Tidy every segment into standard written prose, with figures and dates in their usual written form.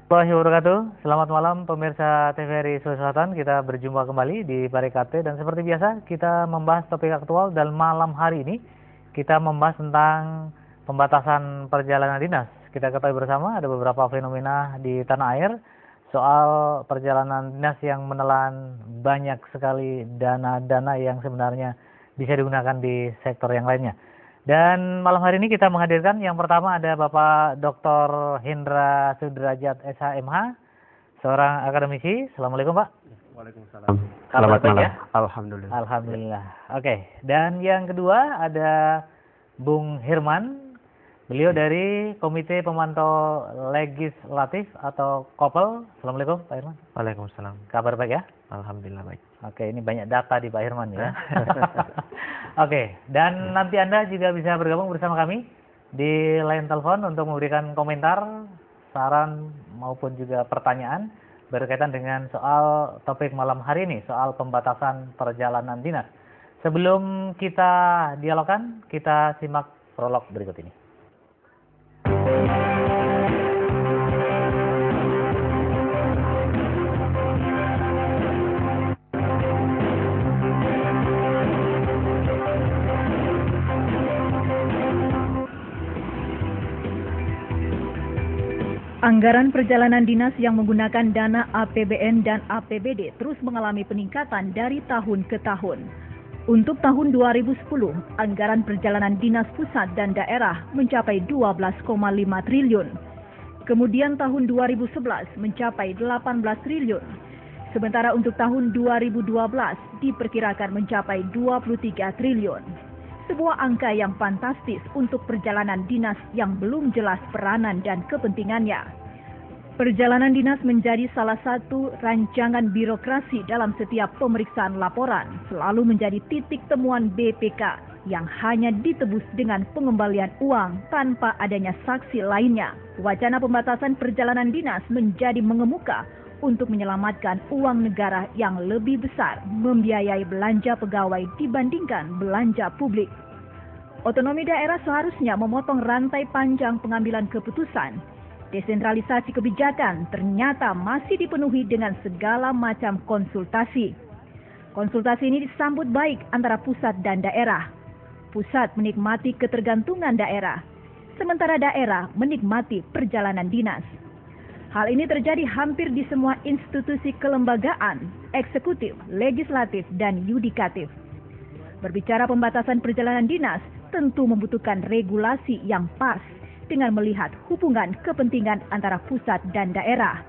Warahmatullahi wabarakatuh. Selamat malam pemirsa TVRI Sulawesi Selatan. Kita berjumpa kembali di Parikate dan seperti biasa kita membahas topik aktual dan malam hari ini kita membahas tentang pembatasan perjalanan dinas. Kita ketahui bersama ada beberapa fenomena di tanah air soal perjalanan dinas yang menelan banyak sekali dana-dana yang sebenarnya bisa digunakan di sektor yang lainnya. Dan malam hari ini kita menghadirkan yang pertama ada Bapak Dr. Hendra Sudrajat SHMH, seorang akademisi. Assalamualaikum Pak. Waalaikumsalam. Kabar Selamat baik malam. ya? Alhamdulillah. Alhamdulillah. Oke. Dan yang kedua ada Bung Herman. Beliau dari Komite Pemantau Legislatif atau KOPEL. Assalamualaikum Pak Herman. Waalaikumsalam. Kabar baik ya? Alhamdulillah baik. Oke, ini banyak data di Pak Herman ya. Oke, dan nanti Anda juga bisa bergabung bersama kami di line telepon untuk memberikan komentar, saran maupun juga pertanyaan berkaitan dengan soal topik malam hari ini, soal pembatasan perjalanan dinas. Sebelum kita dialogkan, kita simak prolog berikut ini. Anggaran perjalanan dinas yang menggunakan dana APBN dan APBD terus mengalami peningkatan dari tahun ke tahun. Untuk tahun 2010, anggaran perjalanan dinas pusat dan daerah mencapai 12,5 triliun. Kemudian tahun 2011 mencapai 18 triliun. Sementara untuk tahun 2012 diperkirakan mencapai 23 triliun. Sebuah angka yang fantastis untuk perjalanan dinas yang belum jelas peranan dan kepentingannya. Perjalanan dinas menjadi salah satu rancangan birokrasi dalam setiap pemeriksaan laporan, selalu menjadi titik temuan BPK yang hanya ditebus dengan pengembalian uang tanpa adanya saksi lainnya. Wacana pembatasan perjalanan dinas menjadi mengemuka untuk menyelamatkan uang negara yang lebih besar membiayai belanja pegawai dibandingkan belanja publik. Otonomi daerah seharusnya memotong rantai panjang pengambilan keputusan. Desentralisasi kebijakan ternyata masih dipenuhi dengan segala macam konsultasi. Konsultasi ini disambut baik antara pusat dan daerah. Pusat menikmati ketergantungan daerah, sementara daerah menikmati perjalanan dinas. Hal ini terjadi hampir di semua institusi kelembagaan, eksekutif, legislatif, dan yudikatif. Berbicara pembatasan perjalanan dinas, tentu membutuhkan regulasi yang pas dengan melihat hubungan kepentingan antara pusat dan daerah.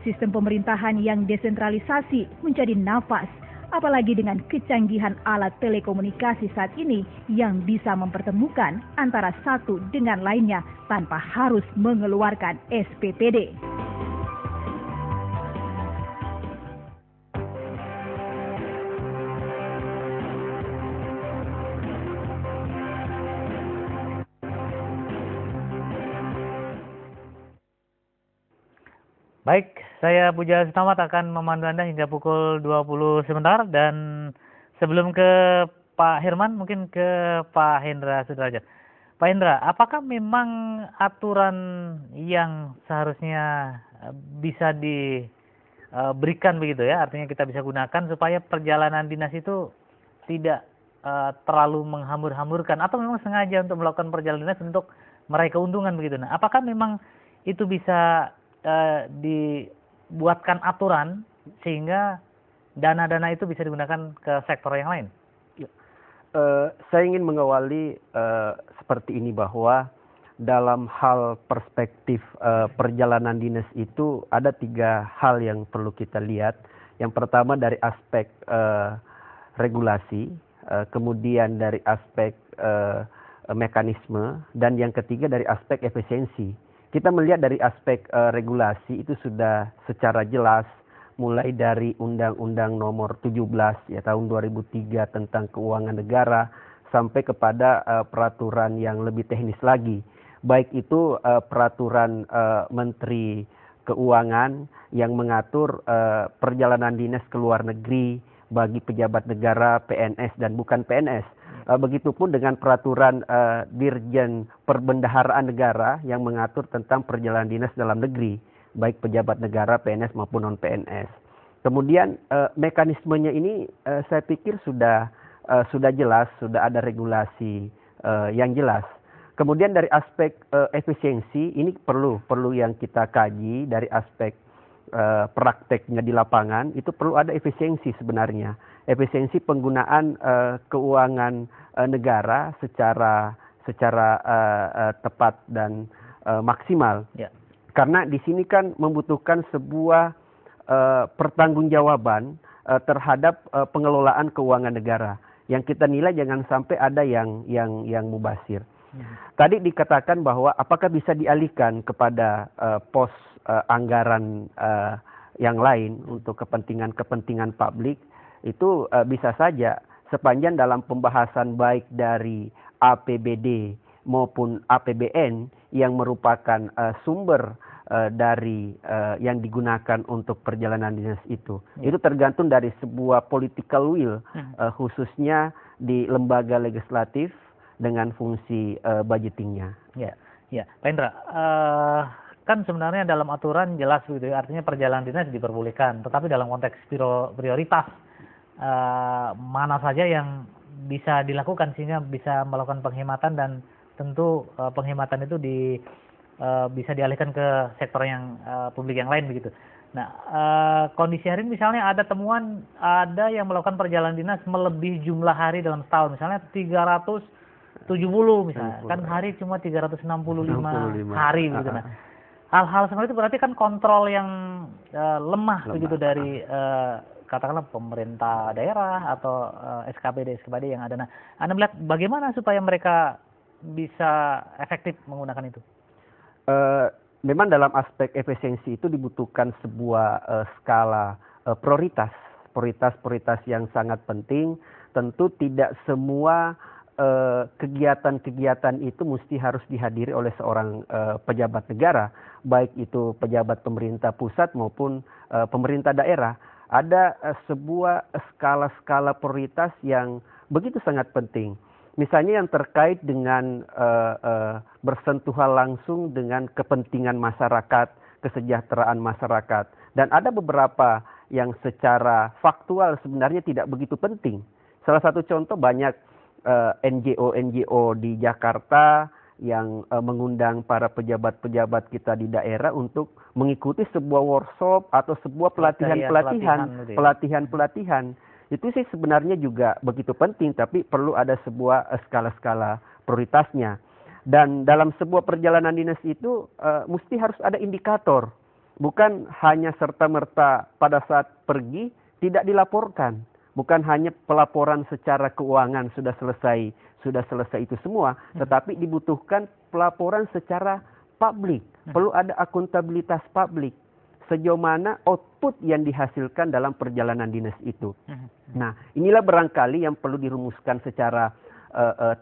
Sistem pemerintahan yang desentralisasi menjadi nafas, apalagi dengan kecanggihan alat telekomunikasi saat ini yang bisa mempertemukan antara satu dengan lainnya tanpa harus mengeluarkan SPPD. Baik, saya Puja Setamat akan memandu Anda hingga pukul 20 sebentar dan sebelum ke Pak Herman mungkin ke Pak Hendra Sudrajat. Pak Hendra, apakah memang aturan yang seharusnya bisa diberikan begitu ya, artinya kita bisa gunakan supaya perjalanan dinas itu tidak terlalu menghambur-hamburkan atau memang sengaja untuk melakukan perjalanan dinas untuk meraih keuntungan begitu. Nah, apakah memang itu bisa dibuatkan aturan sehingga dana-dana itu bisa digunakan ke sektor yang lain? Saya ingin mengawali seperti ini bahwa dalam hal perspektif perjalanan dinas itu ada 3 hal yang perlu kita lihat. Yang pertama dari aspek regulasi, kemudian dari aspek mekanisme, dan yang ketiga dari aspek efisiensi. Kita melihat dari aspek regulasi itu sudah secara jelas mulai dari Undang-Undang Nomor 17 ya tahun 2003 tentang keuangan negara sampai kepada peraturan yang lebih teknis lagi. Baik itu peraturan Menteri Keuangan yang mengatur perjalanan dinas ke luar negeri bagi pejabat negara, PNS dan bukan PNS. Begitupun dengan peraturan Dirjen Perbendaharaan Negara yang mengatur tentang perjalanan dinas dalam negeri. baik pejabat negara, PNS maupun non-PNS. Kemudian mekanismenya ini saya pikir sudah jelas, sudah ada regulasi yang jelas. Kemudian dari aspek efisiensi ini perlu yang kita kaji dari aspek prakteknya di lapangan, itu perlu ada efisiensi sebenarnya. Efisiensi penggunaan keuangan negara secara tepat dan maksimal. Ya. Karena di sini kan membutuhkan sebuah pertanggungjawaban terhadap pengelolaan keuangan negara. Yang kita nilai jangan sampai ada yang mubazir. Tadi dikatakan bahwa apakah bisa dialihkan kepada pos anggaran yang lain untuk kepentingan publik, itu bisa saja sepanjang dalam pembahasan baik dari APBD maupun APBN yang merupakan sumber dari yang digunakan untuk perjalanan dinas itu. Itu tergantung dari sebuah political will, khususnya di lembaga legislatif dengan fungsi budgetingnya. Ya, Pak Indra, kan sebenarnya dalam aturan jelas gitu, artinya perjalanan dinas diperbolehkan, tetapi dalam konteks prioritas mana saja yang bisa dilakukan sehingga bisa melakukan penghematan, dan tentu penghematan itu bisa dialihkan ke sektor yang publik yang lain begitu. Nah, kondisi hari ini misalnya ada temuan ada yang melakukan perjalanan dinas melebihi jumlah hari dalam setahun, misalnya 370 misalnya, kan hari cuma 365 hari begitu. Nah, hal-hal seperti itu berarti kan kontrol yang lemah begitu dari katakanlah pemerintah daerah atau SKPD yang ada. Nah, Anda melihat bagaimana supaya mereka bisa efektif menggunakan itu? Memang dalam aspek efisiensi itu dibutuhkan sebuah skala prioritas yang sangat penting. Tentu tidak semua kegiatan-kegiatan itu mesti harus dihadiri oleh seorang pejabat negara, baik itu pejabat pemerintah pusat maupun pemerintah daerah. Ada sebuah skala-skala prioritas yang begitu sangat penting. Misalnya yang terkait dengan bersentuhan langsung dengan kepentingan masyarakat, kesejahteraan masyarakat. Dan ada beberapa yang secara faktual sebenarnya tidak begitu penting. Salah satu contoh banyak NGO di Jakarta yang mengundang para pejabat-pejabat kita di daerah untuk mengikuti sebuah workshop atau sebuah pelatihan. Itu sih sebenarnya juga begitu penting, tapi perlu ada sebuah skala-skala prioritasnya. Dan dalam sebuah perjalanan dinas itu mesti harus ada indikator. Bukan hanya serta-merta pada saat pergi tidak dilaporkan. Bukan hanya pelaporan secara keuangan sudah selesai itu semua, tetapi dibutuhkan pelaporan secara publik. Perlu ada akuntabilitas publik. Sejauh mana output yang dihasilkan dalam perjalanan dinas itu. Nah, inilah barangkali yang perlu dirumuskan secara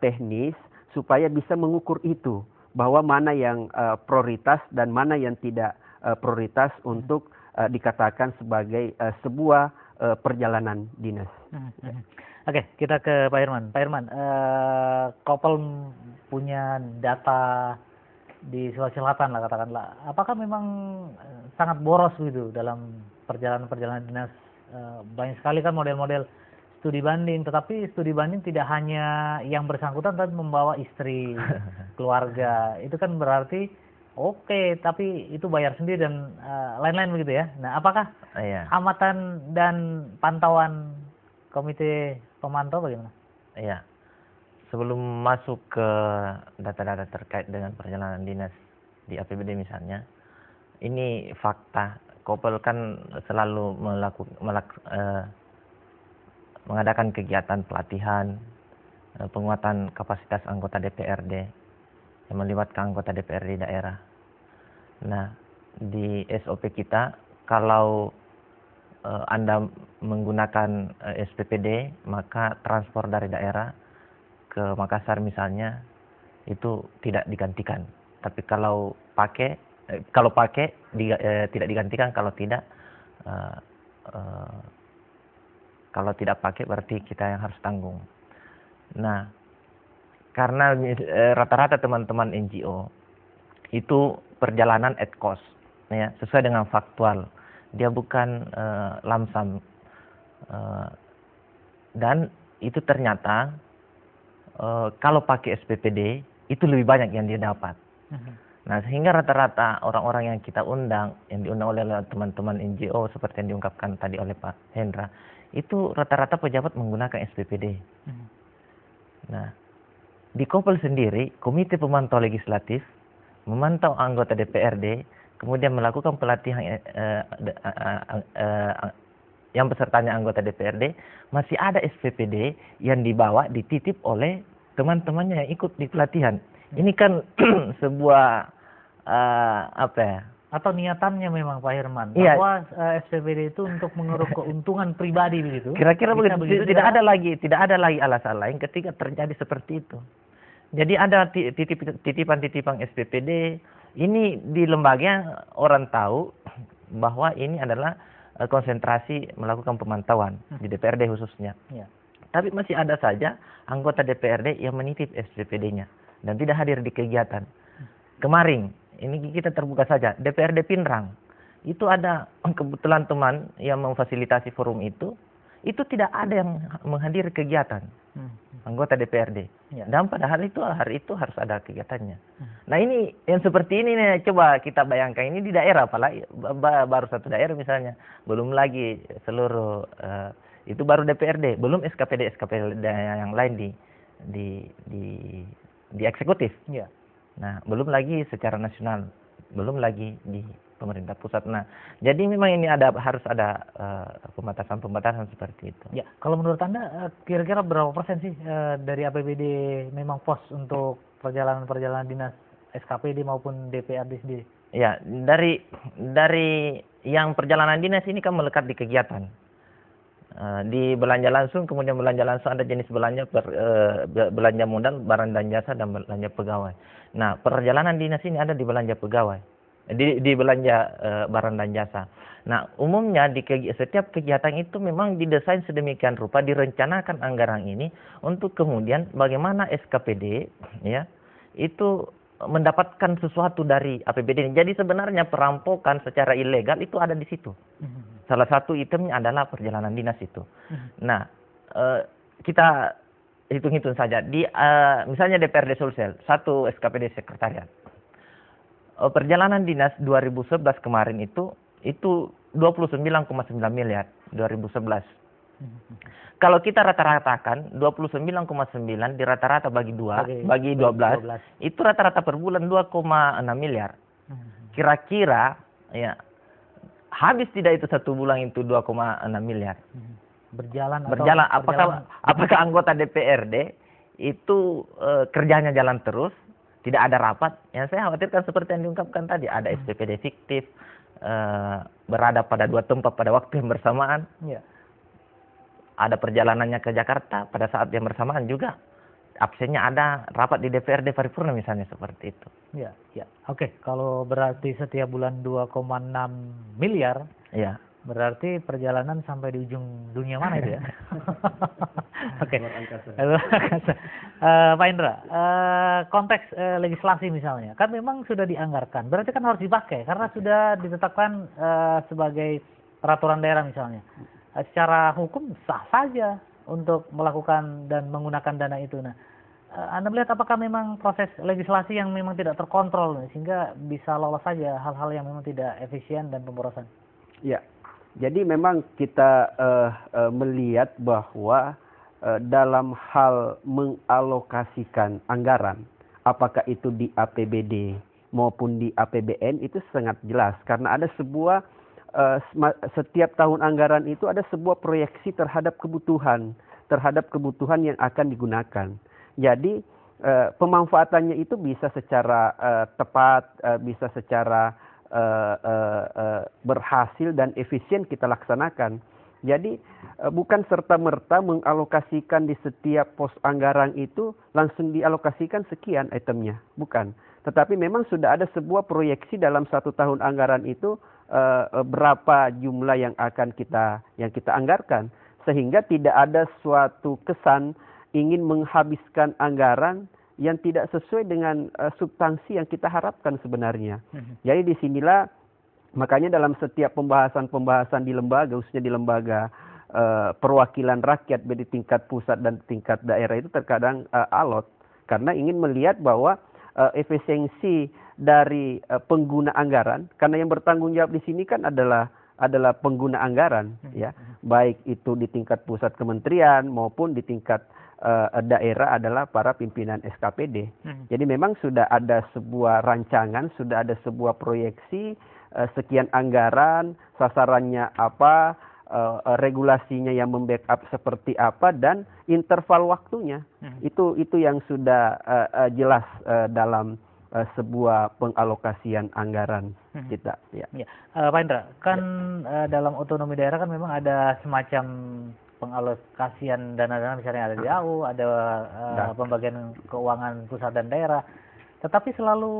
teknis supaya bisa mengukur itu, bahwa mana yang prioritas dan mana yang tidak prioritas untuk dikatakan sebagai sebuah perjalanan dinas. Oke, kita ke Pak Irman. Pak Irman, Kopel punya data di Sulawesi Selatan lah katakanlah. Apakah memang sangat boros gitu dalam perjalanan dinas? Banyak sekali kan model-model studi banding, tetapi studi banding tidak hanya yang bersangkutan tapi membawa istri, keluarga. Itu kan berarti oke, tapi itu bayar sendiri dan lain-lain begitu ya. Nah, apakah amatan dan pantauan komite pemantau bagaimana? Iya. Sebelum masuk ke data-data terkait dengan perjalanan dinas di APBD misalnya, ini fakta. Kopel kan selalu mengadakan kegiatan pelatihan, penguatan kapasitas anggota DPRD yang melibatkan anggota DPRD daerah. Nah, di SOP kita, kalau Anda menggunakan SPPD, maka transport dari daerah ke Makassar misalnya itu tidak digantikan. Tapi kalau pakai tidak digantikan, kalau tidak pakai berarti kita yang harus tanggung. Nah, karena rata-rata teman-teman NGO itu perjalanan at cost. ya, sesuai dengan faktual. Dia bukan lamsam. Dan itu ternyata kalau pakai SPPD itu lebih banyak yang dia dapat. Nah, sehingga rata-rata orang-orang yang kita undang, yang diundang oleh teman-teman NGO seperti yang diungkapkan tadi oleh Pak Hendra, itu rata-rata pejabat menggunakan SPPD. Nah, di Kopel sendiri, Komite Pemantau Legislatif memantau anggota DPRD, kemudian melakukan pelatihan yang pesertanya anggota DPRD, masih ada SPPD yang dibawa, dititip oleh teman-temannya yang ikut di pelatihan. Ini kan sebuah apa ya? Atau niatannya memang Pak Herman, Iya. bahwa SPPD itu untuk mengeruk keuntungan pribadi begitu. Kira-kira Bisa begitu. Tidak ada lagi alasan lain ketika terjadi seperti itu. Jadi ada titipan-titipan SPPD. Ini di lembaga orang tahu bahwa ini adalah konsentrasi melakukan pemantauan di DPRD khususnya. Ya. Tapi masih ada saja anggota DPRD yang menitip SPPD-nya dan tidak hadir di kegiatan. Kemarin, ini kita terbuka saja, DPRD Pinrang, itu ada kebetulan teman yang memfasilitasi forum itu tidak ada yang menghadiri kegiatan anggota DPRD. Ya. Dan padahal hari itu harus ada kegiatannya. Nah, ini yang seperti ini nih, coba kita bayangkan, ini di daerah, apalagi baru satu daerah misalnya, belum lagi seluruh itu baru DPRD, belum SKPD yang lain di eksekutif. Ya. Nah, belum lagi secara nasional, belum lagi di pemerintah pusat. Nah, jadi memang ini harus ada pembatasan seperti itu. Ya, kalau menurut Anda kira-kira berapa persen sih dari APBD memang pos untuk perjalanan dinas SKPD maupun DPRD sendiri? Ya, dari yang perjalanan dinas ini kan melekat di kegiatan. Di belanja langsung, kemudian belanja langsung ada jenis belanja belanja modal, barang dan jasa, dan belanja pegawai. Nah, perjalanan dinas ini ada di belanja pegawai. Di belanja barang dan jasa. Nah, umumnya di setiap kegiatan itu memang didesain sedemikian rupa, direncanakan anggaran ini untuk kemudian bagaimana SKPD ya itu mendapatkan sesuatu dari APBD ini. Jadi sebenarnya perampokan secara ilegal itu ada di situ. Salah satu itemnya adalah perjalanan dinas itu. Nah, kita hitung-hitung saja di misalnya DPRD Sulsel, satu SKPD sekretariat. Perjalanan dinas 2011 kemarin itu 29,9 miliar 2011. Kalau kita rata-ratakan 29,9 di rata-rata bagi 12, itu rata-rata per bulan 2,6 miliar. Kira-kira ya habis tidak itu satu bulan itu 2,6 miliar. Berjalan. Apakah anggota DPRD itu kerjanya jalan terus? Tidak ada rapat. Yang saya khawatirkan seperti yang diungkapkan tadi, ada SPPD fiktif, berada pada dua tempat pada waktu yang bersamaan. Ya. Ada perjalanannya ke Jakarta pada saat yang bersamaan juga. Absennya ada rapat di DPRD paripurna misalnya, seperti itu. Ya, ya. Oke, kalau berarti setiap bulan 2,6 miliar, ya. Berarti perjalanan sampai di ujung dunia mana itu ya? Oke. Pak Indra, konteks legislasi misalnya, kan memang sudah dianggarkan, berarti kan harus dipakai karena sudah ditetapkan sebagai peraturan daerah misalnya. Secara hukum sah saja untuk melakukan dan menggunakan dana itu. Nah, Anda melihat apakah memang proses legislasi yang memang tidak terkontrol sehingga bisa lolos saja hal-hal yang memang tidak efisien dan pemborosan? Ya. Jadi memang kita melihat bahwa dalam hal mengalokasikan anggaran, apakah itu di APBD maupun di APBN itu sangat jelas. Karena ada sebuah, setiap tahun anggaran itu ada sebuah proyeksi terhadap kebutuhan yang akan digunakan. Jadi pemanfaatannya itu bisa secara tepat, bisa secara berhasil dan efisien kita laksanakan. Jadi bukan serta-merta mengalokasikan di setiap pos anggaran itu langsung dialokasikan sekian itemnya, bukan. Tetapi memang sudah ada sebuah proyeksi dalam satu tahun anggaran itu berapa jumlah yang akan kita anggarkan, sehingga tidak ada suatu kesan ingin menghabiskan anggaran yang tidak sesuai dengan substansi yang kita harapkan sebenarnya. Jadi disinilah Makanya dalam setiap pembahasan-pembahasan di lembaga, khususnya di lembaga perwakilan rakyat di tingkat pusat dan tingkat daerah itu terkadang alot, karena ingin melihat bahwa efisiensi dari pengguna anggaran, karena yang bertanggung jawab di sini kan adalah pengguna anggaran, ya, baik itu di tingkat pusat kementerian maupun di tingkat daerah adalah para pimpinan SKPD. Jadi memang sudah ada sebuah rancangan, sudah ada sebuah proyeksi, sekian anggaran, sasarannya apa, regulasinya yang membackup seperti apa, dan interval waktunya. Itu yang sudah jelas dalam sebuah pengalokasian anggaran kita. Ya. Pak Indra, kan dalam otonomi daerah kan memang ada semacam pengalokasian dana-dana, misalnya ada DAU, ada pembagian keuangan pusat dan daerah. Tetapi selalu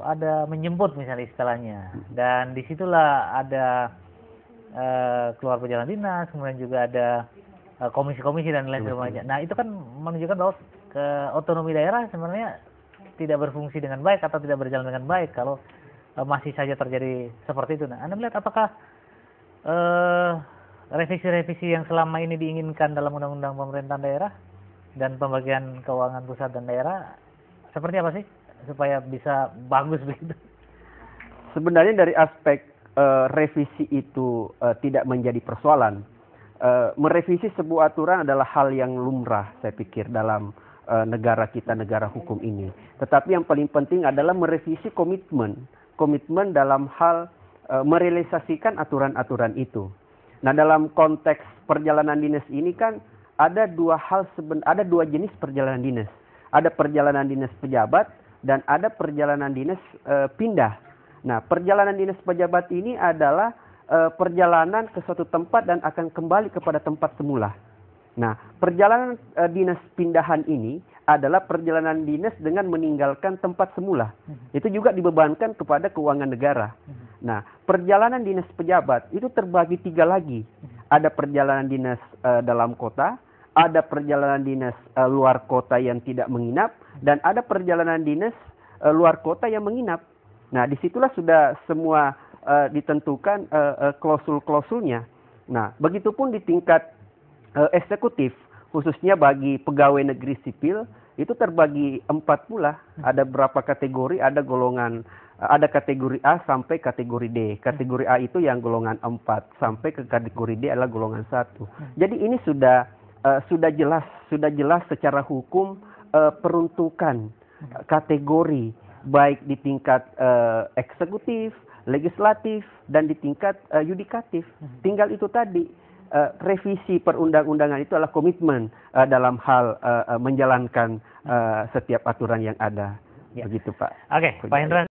ada menjemput misalnya istilahnya, dan disitulah ada keluar perjalanan dinas, kemudian juga ada komisi-komisi dan lain sebagainya. Nah itu kan menunjukkan bahwa otonomi daerah sebenarnya tidak berfungsi dengan baik atau tidak berjalan dengan baik kalau masih saja terjadi seperti itu. Nah, Anda melihat apakah revisi-revisi yang selama ini diinginkan dalam undang-undang pemerintahan daerah dan pembagian keuangan pusat dan daerah seperti apa sih supaya bisa bagus begitu? Sebenarnya dari aspek revisi itu tidak menjadi persoalan. Merevisi sebuah aturan adalah hal yang lumrah, saya pikir, dalam negara kita, negara hukum ini. Tetapi yang paling penting adalah merevisi komitmen dalam hal merealisasikan aturan-aturan itu. Nah, dalam konteks perjalanan dinas ini kan ada dua jenis perjalanan dinas. Ada perjalanan dinas pejabat dan ada perjalanan dinas pindah. Nah, perjalanan dinas pejabat ini adalah perjalanan ke suatu tempat dan akan kembali kepada tempat semula. Nah, perjalanan dinas pindahan ini adalah perjalanan dinas dengan meninggalkan tempat semula. Itu juga dibebankan kepada keuangan negara. Nah, perjalanan dinas pejabat itu terbagi 3 lagi. Ada perjalanan dinas dalam kota, ada perjalanan dinas luar kota yang tidak menginap, dan ada perjalanan dinas luar kota yang menginap. Nah, disitulah sudah semua ditentukan klausul-klausulnya. Nah, begitupun di tingkat eksekutif, khususnya bagi pegawai negeri sipil, itu terbagi 4 pula. Ada berapa kategori, ada kategori A sampai kategori D. Kategori A itu yang golongan 4, sampai ke kategori D adalah golongan 1. Jadi ini sudah jelas secara hukum peruntukan kategori, baik di tingkat eksekutif, legislatif, dan di tingkat yudikatif. Tinggal itu tadi, revisi perundang-undangan itu adalah komitmen dalam hal menjalankan setiap aturan yang ada. Begitu, Pak. Oke, Pak Hendra.